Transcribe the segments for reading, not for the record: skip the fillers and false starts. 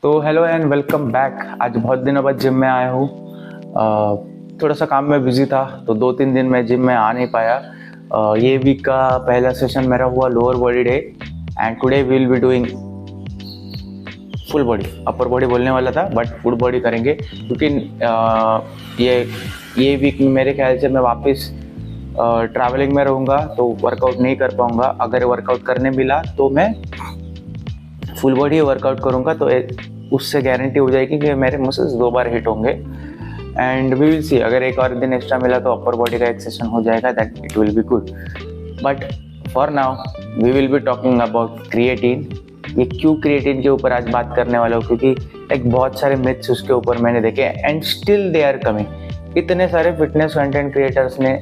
तो hello and welcome back. आज बहुत दिनों बाद जिम में आया हूँ। थोड़ा सा काम में बिजी था तो 2-3 दिन में जिम में आ नहीं पाया। ये वीक का पहला सेशन मेरा हुआ lower body day and today we will be doing full body. Upper body बोलने वाला था बट फुल बॉडी करेंगे क्योंकि ये वीक में मेरे ख्याल से मैं वापस ट्रैवलिंग में रहूँगा तो वर्कआउट नहीं कर पाऊँगा। अगर वर्कआउट करने मिला तो मैं फुल बॉडी वर्कआउट करूँगा तो उससे गारंटी हो जाएगी कि मेरे मसल्स 2 बार हिट होंगे एंड वी विल सी। अगर एक और दिन एक्स्ट्रा मिला तो अपर बॉडी का एक सेशन हो जाएगा, that it will be good. But for now we will be talking about creatine. ये क्यों क्रिएटिन के ऊपर आज बात करने वाला हूँ क्योंकि एक बहुत सारे मिथ्स उसके ऊपर मैंने देखे and still they are coming. इतने सारे फिटनेस कंटेंट क्रिएटर्स ने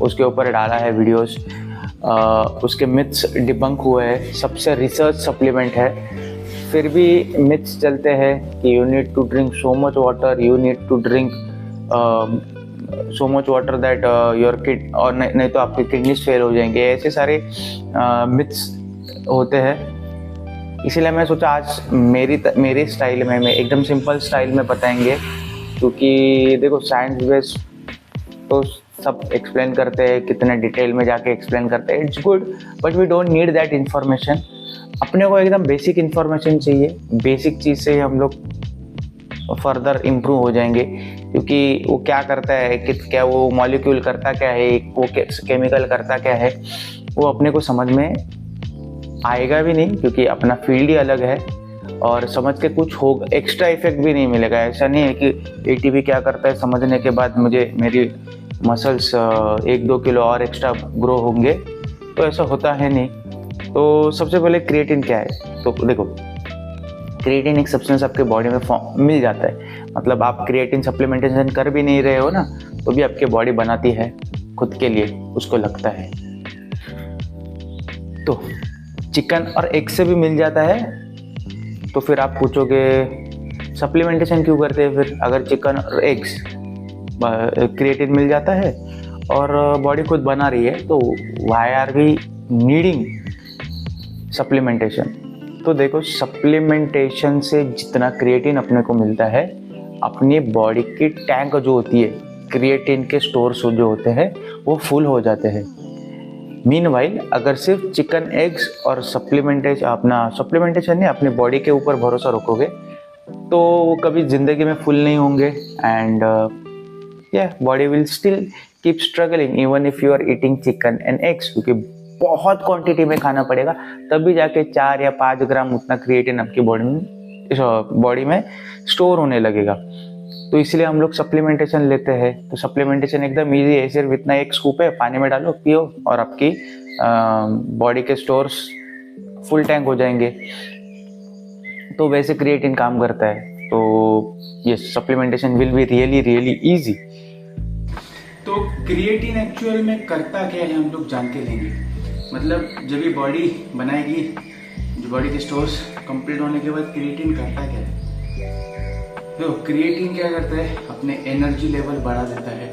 उसके ऊपर डाला है वीडियोस, उसके मिथ्स डिबंक हुए हैं। सबसे रिसर्च सप्लीमेंट है, फिर भी मिथ्स चलते हैं कि you need to drink so much water, you need to drink so much water that your kid, और नहीं तो आपके किडनीज फेल हो जाएंगे। ऐसे सारे मिथ्स होते हैं। इसीलिए मैं सोचा आज मेरी स्टाइल में मैं एकदम सिंपल स्टाइल में बताएंगे क्योंकि देखो साइंस बेस्ड तो सब एक्सप्लेन करते हैं, कितने डिटेल में जाके एक्सप्लेन करते हैं, it's good but we don't need that information. अपने को एकदम बेसिक इन्फॉर्मेशन चाहिए। बेसिक चीज़ से हम लोग फर्दर इम्प्रूव हो जाएंगे क्योंकि वो क्या करता है, क्या वो मॉलिक्यूल करता क्या है, वो केमिकल करता क्या है, वो अपने को समझ में आएगा भी नहीं क्योंकि अपना फील्ड ही अलग है और समझ के कुछ हो एक्स्ट्रा इफेक्ट भी नहीं मिलेगा। ऐसा नहीं है कि एटीपी क्या करता है समझने के बाद मुझे मेरी मसल्स 1-2 किलो और एक्स्ट्रा ग्रो होंगे, तो ऐसा होता है नहीं। तो सबसे पहले क्रिएटिन क्या है, तो देखो क्रिएटिन एक सब्सटेंस आपके बॉडी में मिल जाता है। मतलब आप क्रिएटिन सप्लीमेंटेशन कर भी नहीं रहे हो ना तो भी आपकी बॉडी बनाती है खुद के लिए, उसको लगता है। तो चिकन और एग से भी मिल जाता है। तो फिर आप पूछोगे सप्लीमेंटेशन क्यों करते हैं फिर, अगर चिकन और एग्स क्रिएटिन मिल जाता है और बॉडी खुद बना रही है तो why are we needing supplementation. तो देखो सप्लीमेंटेशन से जितना क्रिएटिन अपने को मिलता है, अपनी बॉडी की टैंक जो होती है क्रिएटिन के स्टोर्स जो होते हैं वो फुल हो जाते हैं। मीनवाइल अगर सिर्फ चिकन एग्स और सप्लीमेंटेशन नहीं अपनी बॉडी के ऊपर भरोसा रखोगे तो वो कभी ज़िंदगी में फुल नहीं होंगे and body will still keep struggling even if you are eating chicken and eggs, क्योंकि बहुत क्वांटिटी में खाना पड़ेगा तभी जाके 4 या 5 ग्राम उतना क्रिएटिन आपकी बॉडी में स्टोर होने लगेगा। तो इसलिए हम लोग सप्लीमेंटेशन लेते हैं। तो सप्लीमेंटेशन एकदम इजी है, सिर्फ इतना एक स्कूप है, पानी में डालो पियो और आपकी बॉडी के स्टोर्स फुल टैंक हो जाएंगे। तो वैसे क्रिएटिन काम करता है। तो ये supplementation will be really really easy. तो क्रिएटिन एक्चुअल में करता क्या है हम लोग जान के लेंगे। मतलब जब ये बॉडी बनाएगी, जो बॉडी के स्टोर्स कंप्लीट होने के बाद क्रिएटिन करता क्या है। तो क्रिएटिन क्या करता है, अपने एनर्जी लेवल बढ़ा देता है।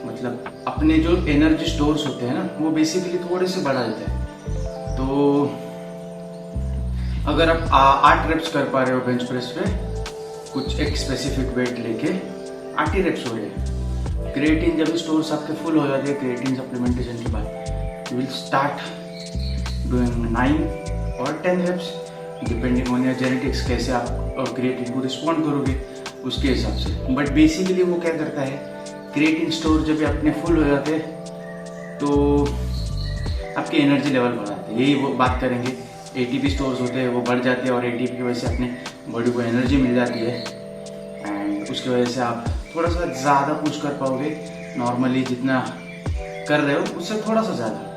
मतलब अपने जो एनर्जी स्टोर्स होते हैं ना वो बेसिकली थोड़े से बढ़ा देता है। तो अगर आप 8 रेप्स कर पा रहे हो बेंच प्रेस पे कुछ एक स्पेसिफिक वेट लेके 8 ही रेप्स हो गए। क्रिएटिन जब स्टोर्स आपके फुल हो जाते हैं क्रिएटिन सप्लीमेंटेशन के बाद, यू विल स्टार्ट डूइंग 9 और 10 reps depending on your genetics, कैसे आप क्रिएटिन को रिस्पॉन्ड करोगे उसके हिसाब से। बट बेसिकली वो क्या करता है, क्रिएटिन स्टोर जब अपने फुल हो जाते हैं तो आपके एनर्जी लेवल बढ़ाते हैं। यही वो बात करेंगे। एटीपी स्टोर्स होते हैं वो बढ़ जाते हैं और एटीपी की वजह से अपने बॉडी को एनर्जी मिल जाती है एंड उसकी वजह से आप थोड़ा सा ज़्यादा पुश कर पाओगे, नॉर्मली जितना कर रहे हो उससे थोड़ा सा ज़्यादा।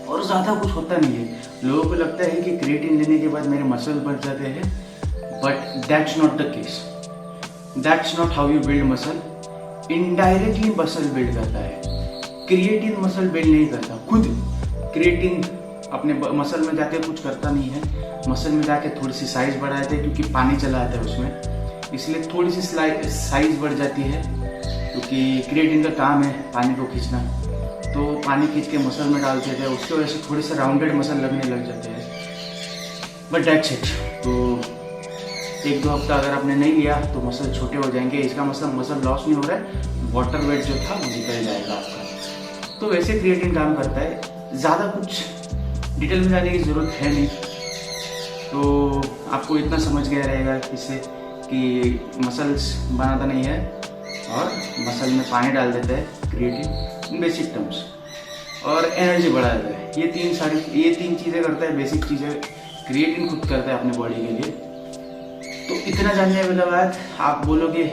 और ज़्यादा कुछ होता नहीं है। लोगों को लगता है कि क्रिएटिन लेने के बाद मेरे मसल बढ़ जाते हैं, but that's not the case. That's not how you build muscle. Indirectly muscle build करता है, क्रिएटिन मसल बिल्ड नहीं करता। खुद क्रिएटिन अपने मसल में जाके कुछ करता नहीं है, मसल में जाके थोड़ी सी साइज बढ़ा देते हैं क्योंकि पानी चला आता है उसमें, इसलिए थोड़ी सी साइज बढ़ जाती है क्योंकि क्रिएटिन का काम है पानी को खींचना। तो पानी खींच के मसल में डालते थे, उसकी वजह से थोड़े से राउंडेड मसल लगने लग जाते हैं। But that's it. तो 1-2 हफ्ता अगर आपने नहीं लिया तो मसल छोटे हो जाएंगे। इसका मतलब मसल लॉस नहीं हो रहा है, वाटर वेट जो था वो निकल जाएगा आपका। तो वैसे क्रिएटिन काम करता है, ज़्यादा कुछ डिटेल में जाने की ज़रूरत है नहीं। तो आपको इतना समझ गया रहेगा इससे कि मसल्स बनाता नहीं है और मसल में पानी डाल देता है क्रिएटिन, इन बेसिक टर्म्स, और एनर्जी बढ़ा देता है। ये तीन चीज़ें करता है, बेसिक चीज़ें क्रिएटिन खुद करता है अपने बॉडी के लिए। तो इतना जानने के बाद आप बोलोगे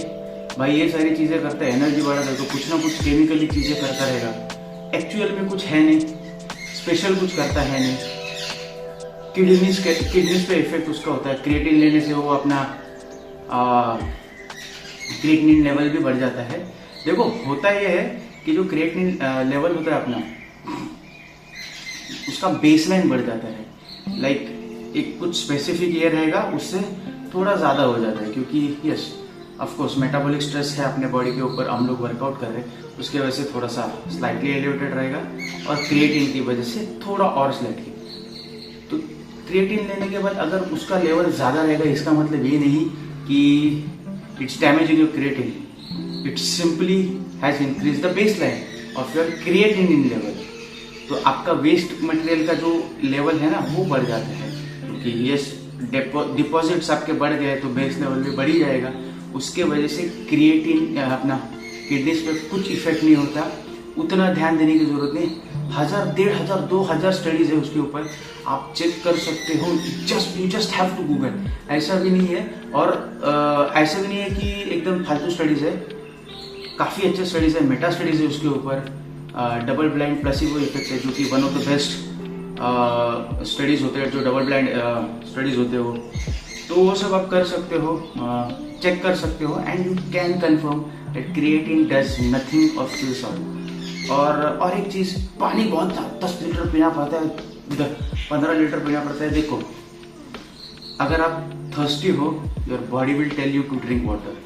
भाई ये सारी चीज़ें करता है, एनर्जी बढ़ाता है, तो कुछ ना कुछ केमिकली चीज़ें करता रहेगा। एक्चुअल में कुछ है नहीं, स्पेशल कुछ करता है नहीं। किडनीज पे इफेक्ट उसका होता है। क्रिएटिन लेने से वो अपना क्रिएटिनिन लेवल भी बढ़ जाता है। देखो होता ये है कि जो क्रिएटिनिन लेवल होता है अपना, उसका बेसलाइन बढ़ जाता है। लाइक एक कुछ स्पेसिफिक ये रहेगा, उससे थोड़ा ज़्यादा हो जाता है, क्योंकि yes of course metabolic stress है अपने बॉडी के ऊपर, हम लोग वर्कआउट कर रहे हैं, उसके वजह से थोड़ा सा स्लाइटली एलिवेटेड रहेगा, और क्रिएटिन की वजह से थोड़ा और स्लाइटली। तो क्रिएटिन लेने के बाद अगर उसका लेवल ज़्यादा रहेगा, इसका मतलब ये नहीं कि it's damaging your creatine, it simply has increase the base line of your creatinine level. तो आपका वेस्ट मटेरियल का जो लेवल है ना वो बढ़ जाता है, क्योंकि यस डिपॉजिट्स आपके बढ़ गए तो बेस लेवल भी बढ़ ही जाएगा। उसके वजह से क्रिएटिन अपना किडनीज पे कुछ इफेक्ट नहीं होता, उतना ध्यान देने की जरूरत नहीं। 1000, 1500, 2000 स्टडीज है उसके ऊपर, आप चेक कर सकते हो। You just have to Google. ऐसा भी नहीं है, और ऐसा भी नहीं है कि एकदम फालतू स्टडीज है, काफ़ी अच्छे स्टडीज है, मेटा स्टडीज है उसके ऊपर। डबल ब्लाइंड प्लेसिबो इफेक्ट है, जो कि one of the best studies होते हैं, जो डबल ब्लाइंड स्टडीज होते हो, तो वो सब आप कर सकते हो, चेक कर सकते हो, and you can confirm that creatine does nothing of this sort. और एक चीज़, पानी बहुत 10 लीटर पीना पड़ता है, 15 लीटर पीना पड़ता है। देखो अगर आप थर्स्टी हो, your body will tell you to drink water.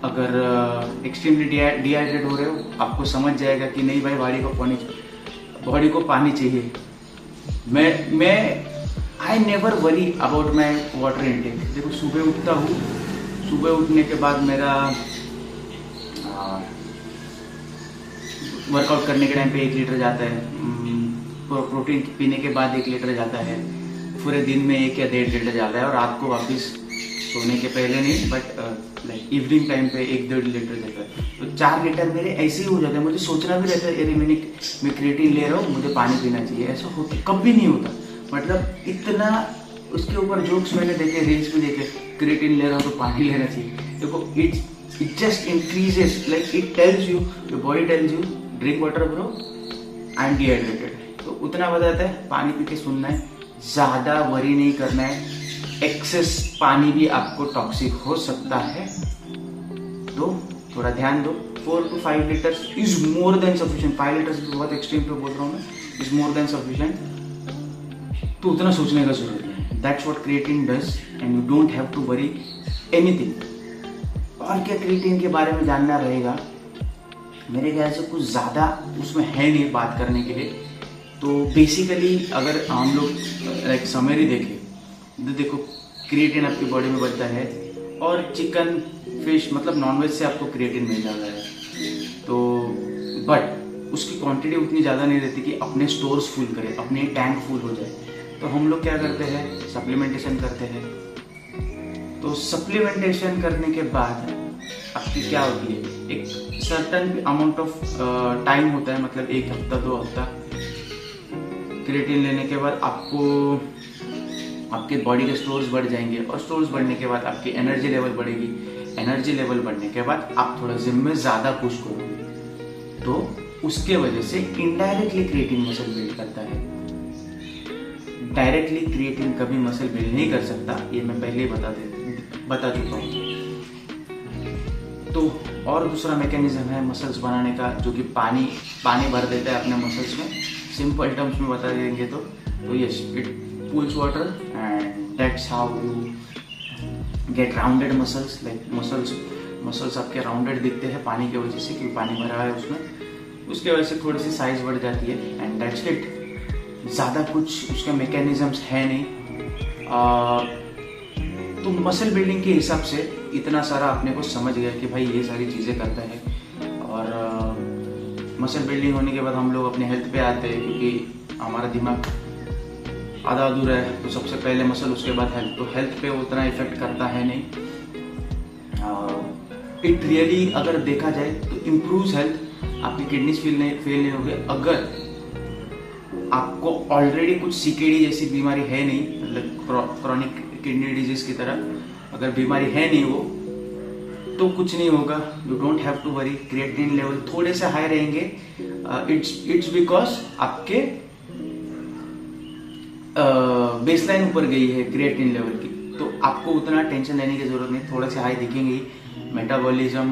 अगर एक्सट्रीमली डिहाइड्रेट हो रहे हो, आपको समझ जाएगा कि नहीं भाई बॉडी को पानी चाहिए। मैं I never worry about my water intake. देखो सुबह उठता हूँ, सुबह उठने के बाद मेरा वर्कआउट करने के टाइम पे 1 लीटर जाता है, प्रोटीन पीने के बाद 1 लीटर जाता है, पूरे दिन में 1 या 1.5 लीटर जाता है, और रात को वापस सोने के पहले नहीं, बट लाइक इवनिंग टाइम पे 1-1.5 लीटर जाता है। तो 4 लीटर मेरे ऐसे ही हो जाते हैं। मुझे सोचना भी रहता है, अरे मैं क्रिएटिन ले रहा हूँ, मुझे पानी पीना चाहिए। ऐसा होता कभी नहीं होता। मतलब इतना उसके ऊपर जोक्स मैंने देखे, रील्स भी देखे, क्रिएटिन ले रहा हूँ तो पानी लेना चाहिए। देखो it just increases, like it tells you, your body tells you drink water bro, I am dehydrated. तो उतना बताता है, पानी पी के सुनना है, ज़्यादा वरी नहीं करना है। एक्सेस पानी भी आपको टॉक्सिक हो सकता है, तो थोड़ा ध्यान दो। 4 to 5 litres is more than sufficient. 5 litres भी बहुत एक्सट्रीम पे बोल रहा हूँ मैं, इज मोर देन सफिशिएंट। तो उतना सोचने का जरूरत नहीं। That's what creatine does, and you don't have to worry anything. और क्या क्रिएटिन के बारे में जानना रहेगा, मेरे ख्याल से कुछ ज़्यादा उसमें है नहीं बात करने के लिए। तो बेसिकली अगर हम लोग लाइक समरी देखें तो देखो क्रिएटिन आपकी बॉडी में बढ़ता है, और चिकन फिश मतलब नॉनवेज से आपको क्रिएटिन मिल जाता है। तो बट उसकी क्वांटिटी उतनी ज़्यादा नहीं रहती कि अपने स्टोर्स फुल करे, अपने टैंक फुल हो जाए। तो हम लोग क्या करते हैं, सप्लीमेंटेशन करते हैं। तो सप्लीमेंटेशन करने के बाद आपकी क्या होती है, एक सर्टन अमाउंट ऑफ टाइम होता है, मतलब 1 हफ्ता 2 हफ्ता क्रिएटिन लेने के बाद आपको आपके बॉडी के स्टोर्स बढ़ जाएंगे, और स्टोर्स बढ़ने के बाद आपकी एनर्जी लेवल बढ़ेगी। एनर्जी लेवल बढ़ने के बाद आप थोड़ा जिम में ज़्यादा पुश करोगे, तो उसके वजह से इनडायरेक्टली क्रिएटिन मसल बिल्ड करता है। डायरेक्टली क्रिएटिन कभी मसल बिल्ड नहीं कर सकता, ये मैं पहले ही बता चुका हूँ। तो और दूसरा मैकेनिज्म है मसल्स बनाने का, जो कि पानी भर देता है अपने मसल्स में। सिंपल टर्म्स में बता देंगे तो yes, it pulls water, and that's how you get rounded muscles. Like muscles आपके राउंडेड दिखते हैं पानी की वजह से, क्योंकि पानी भरा है उसमें, उसके वजह से थोड़ी सी साइज बढ़ जाती है, एंड दैट्स इट। ज़्यादा कुछ उसका मैकेनिज्म्स है नहीं। तो मसल बिल्डिंग के हिसाब से इतना सारा अपने को समझ गया कि भाई ये सारी चीज़ें करता है। और मसल बिल्डिंग होने के बाद हम लोग अपने हेल्थ पे आते हैं, क्योंकि हमारा दिमाग आधा अधूरा है। तो सबसे पहले मसल, उसके बाद हेल्थ। तो हेल्थ पे उतना इफेक्ट करता है नहीं। इट रियली अगर देखा जाए तो इम्प्रूव्स हेल्थ। आपकी किडनीज फेल नहीं होगी। अगर आपको ऑलरेडी कुछ सीकेडी जैसी बीमारी है नहीं, मतलब क्रॉनिक किडनी डिजीज की तरह अगर बीमारी है नहीं वो, तो कुछ नहीं होगा। You don't have to worry. Creatinine level थोड़े से हाई रहेंगे। इट्स बिकॉज आपके बेसलाइन ऊपर गई है क्रिएटिनिन लेवल की, तो आपको उतना टेंशन लेने की जरूरत नहीं। थोड़े से हाई दिखेंगे ही। मेटाबॉलिज्म,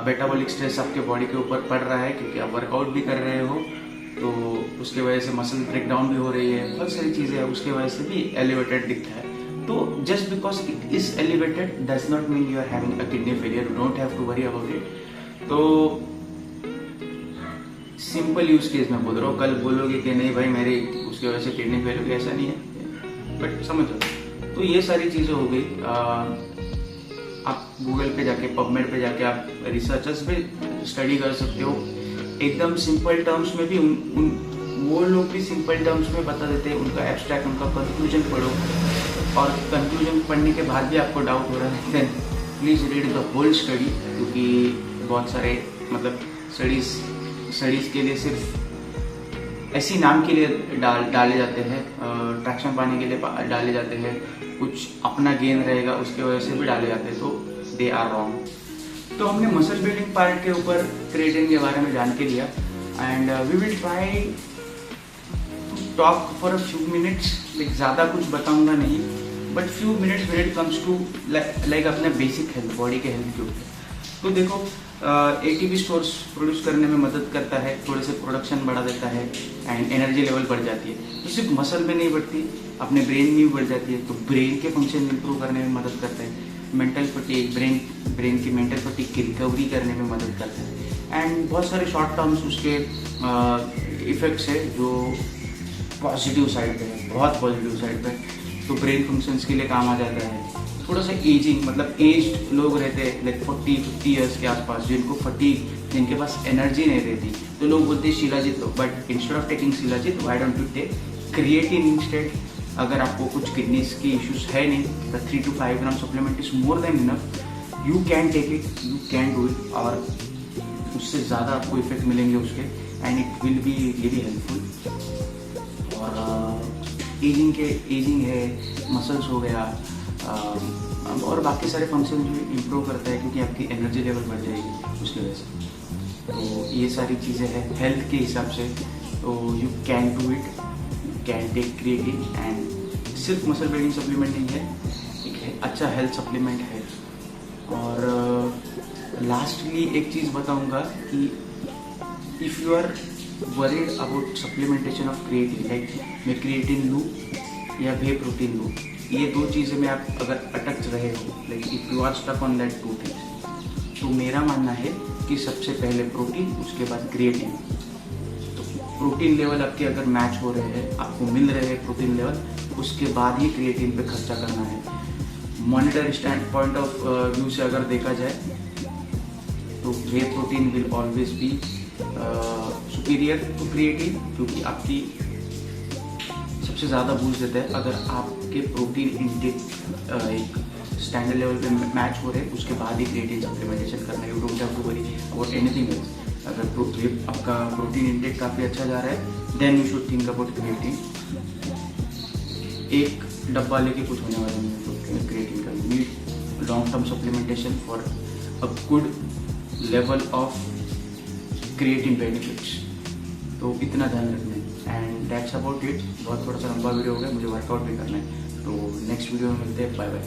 मेटाबॉलिक स्ट्रेस आपके बॉडी के ऊपर पड़ रहा है, क्योंकि आप वर्कआउट भी कर रहे हो, तो उसके वजह से मसल ब्रेकडाउन भी हो रही है। बहुत सारी चीज़ें हैं, उसके वजह से भी एलिवेटेड दिखता है। तो just because it is elevated does not mean you are having a kidney failure. You don't have to worry about it. तो सिंपल यूज केस में बोल रहा हूँ। कल बोलोगे कि नहीं भाई मेरी उसकी वजह से किडनी फेल हो गई, ऐसा नहीं है, बट समझो। तो ये सारी चीज़ें हो गई। आप गूगल पे जाके, पबमेड पे जाके आप रिसर्चर्स पे स्टडी कर सकते हो। एकदम सिंपल टर्म्स में भी वो लोग भी सिंपल टर्म्स में बता देते हैं। उनका एब्स्ट्रैक्ट, उनका कंक्लूजन पढ़ो, और कंक्लूजन पढ़ने के बाद भी आपको डाउट हो रहा है, then please read the whole study. क्योंकि बहुत सारे मतलब स्टडीज़ के लिए सिर्फ ऐसी नाम के लिए डाले जाते हैं, ट्रैक्शन पाने के लिए डाले जाते हैं, कुछ अपना गेन रहेगा उसके वजह से भी डाले जाते हैं, तो दे आर रॉन्ग। तो हमने मसल बिल्डिंग पार्ट के ऊपर क्रिएटिन के बारे में जान के लिया, and we will try to talk for a few minutes. Like ज़्यादा कुछ बताऊंगा नहीं, but few minutes when it comes to like अपने बेसिक हेल्थ, बॉडी के हेल्थ के ऊपर। तो देखो, एटीपी स्टोर्स प्रोड्यूस करने में मदद करता है, थोड़े से प्रोडक्शन बढ़ा देता है, एंड एनर्जी लेवल बढ़ जाती है। तो सिर्फ मसल में नहीं बढ़ती, अपने ब्रेन में भी बढ़ जाती है। तो ब्रेन के फंक्शन इंप्रूव करने में मदद करता है। मेंटल फटीग, ब्रेन की मेंटल फटीग की रिकवरी करने में मदद करता है। एंड बहुत सारे शॉर्ट टर्म्स उसके इफेक्ट्स है जो पॉजिटिव साइड पे है, बहुत पॉजिटिव साइड पे। तो ब्रेन फंक्शंस के लिए काम आ जाता है। थोड़ा सा एजिंग, मतलब एज्ड लोग रहते हैं लाइक 40-50 ईयर्स के आसपास, जिनको फटीग, जिनके पास एनर्जी नहीं रहती, तो लोग बोलते हैं शिलाजीत लो, but instead of taking shilajit, why don't you take creatine instead. अगर आपको कुछ किडनीज की इश्यूज है नहीं, the 3 to 5 gram supplement is more than enough. You can take it, you can do it, और उससे ज़्यादा आपको इफेक्ट मिलेंगे उसके, and it will be really helpful. और एजिंग है, मसल्स हो गया, और बाकी सारे फंक्शन भी इम्प्रूव करता है, क्योंकि आपकी एनर्जी लेवल बढ़ जाएगी उसकी वजह से। तो ये सारी चीज़ें हैं हेल्थ के हिसाब से। तो you can do it, you can take creatine, and सिर्फ मसल बिल्डिंग सप्लीमेंट नहीं है, एक अच्छा हेल्थ सप्लीमेंट है। और लास्टली एक चीज़ बताऊंगा कि if you are worried about supplementation of creatine, like मैं क्रिएटिन लूँ या वे प्रोटीन लूँ, ये दो चीज़ें में आप अगर अटक रहे हो, like if you are stuck on that 2 things, तो मेरा मानना है कि सबसे पहले प्रोटीन, उसके बाद क्रिएटिन। तो प्रोटीन लेवल आपके अगर मैच हो रहे हैं, आपको मिल रहे हैं प्रोटीन लेवल, उसके बाद ही क्रिएटिन पे खर्चा करना है। Monetary standpoint of view से अगर देखा जाए तो whey protein will always be superior to creatine, क्योंकि आपकी सबसे ज़्यादा बूस्ट देता है। अगर आपके प्रोटीन इंटेक एक स्टैंडर्ड लेवल पे मैच हो रहे, उसके बाद ही क्रिएटिन सप्लीमेंटेशन करना है। You don't have to worry about anything else. अगर आपका प्रोटीन इंटेक काफ़ी अच्छा जा रहा है, then you should think about creatine. एक डब्बा लेके कुछ होने वाला नहीं है तो क्रिएटिन का। You need long term supplementation for a good level of creatine benefits. तो इतना ध्यान रखना है, एंड दैट्स अबाउट इट। बहुत थोड़ा सा लंबा वीडियो हो गया, मुझे वर्कआउट भी करना है। तो नेक्स्ट वीडियो में मिलते हैं, बाय बाय।